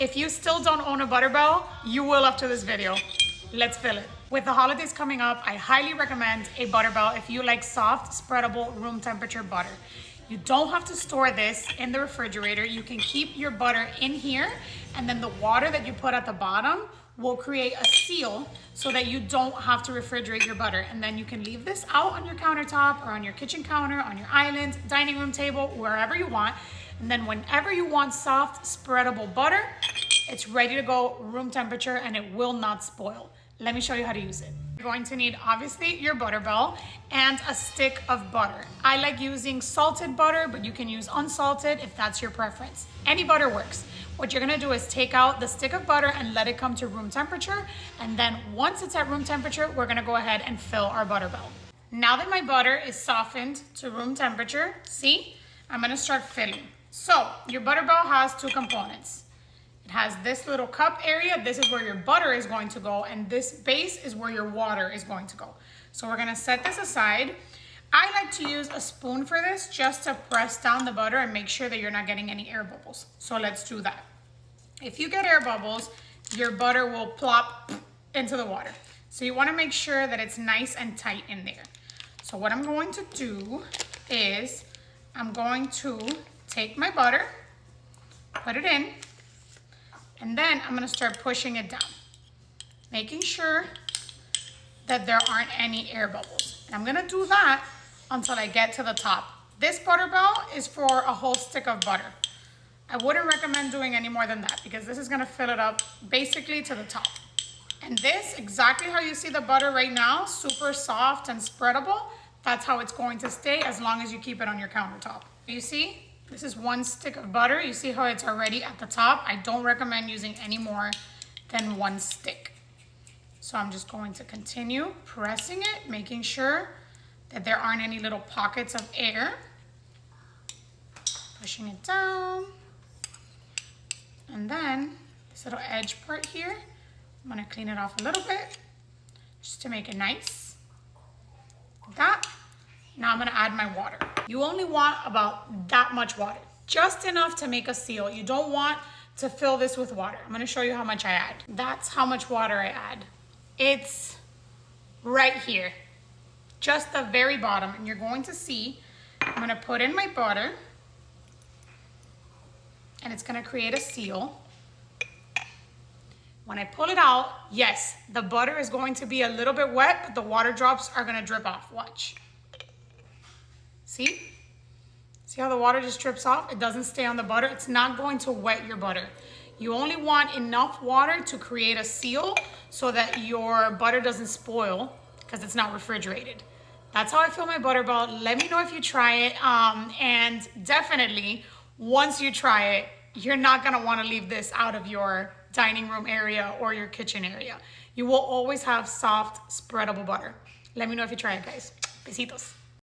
If you still don't own a Butterbell, you will after this video. Let's fill it. With the holidays coming up, I highly recommend a Butterbell if you like soft, spreadable, room temperature butter. You don't have to store this in the refrigerator. You can keep your butter in here, and then the water that you put at the bottom will create a seal so that you don't have to refrigerate your butter. And then you can leave this out on your countertop or on your kitchen counter, on your island, dining room table, wherever you want. And then whenever you want soft, spreadable butter, it's ready to go room temperature and it will not spoil. Let me show you how to use it. You're going to need, obviously, your Butterbell and a stick of butter. I like using salted butter, but you can use unsalted if that's your preference. Any butter works. What you're gonna do is take out the stick of butter and let it come to room temperature. And then once it's at room temperature, we're gonna go ahead and fill our Butterbell. Now that my butter is softened to room temperature, see, I'm gonna start filling. So your Butterbell has two components. It has this little cup area. This is where your butter is going to go, and this base is where your water is going to go. So we're gonna set this aside. I like to use a spoon for this just to press down the butter and make sure that you're not getting any air bubbles. So let's do that. If you get air bubbles, your butter will plop into the water. So you wanna make sure that it's nice and tight in there. So what I'm going to do is I'm going to take my butter, put it in, and then I'm gonna start pushing it down, making sure that there aren't any air bubbles. And I'm gonna do that until I get to the top. This Butterbell is for a whole stick of butter. I wouldn't recommend doing any more than that because this is gonna fill it up basically to the top. And this, exactly how you see the butter right now, super soft and spreadable, that's how it's going to stay as long as you keep it on your countertop. You see? This is one stick of butter. You see how it's already at the top? I don't recommend using any more than one stick. So I'm just going to continue pressing it, making sure that there aren't any little pockets of air. Pushing it down. And then this little edge part here, I'm gonna clean it off a little bit just to make it nice. Like that. Now I'm gonna add my water. You only want about that much water, just enough to make a seal. You don't want to fill this with water. I'm gonna show you how much I add. That's how much water I add. It's right here, just the very bottom. And you're going to see, I'm gonna put in my butter and it's gonna create a seal. When I pull it out, yes, the butter is going to be a little bit wet, but the water drops are gonna drip off, watch. See? See how the water just drips off? It doesn't stay on the butter. It's not going to wet your butter. You only want enough water to create a seal so that your butter doesn't spoil because it's not refrigerated. That's how I fill my Butterbell. Let me know if you try it. And definitely, once you try it, you're not gonna wanna leave this out of your dining room area or your kitchen area. You will always have soft, spreadable butter. Let me know if you try it, guys. Besitos.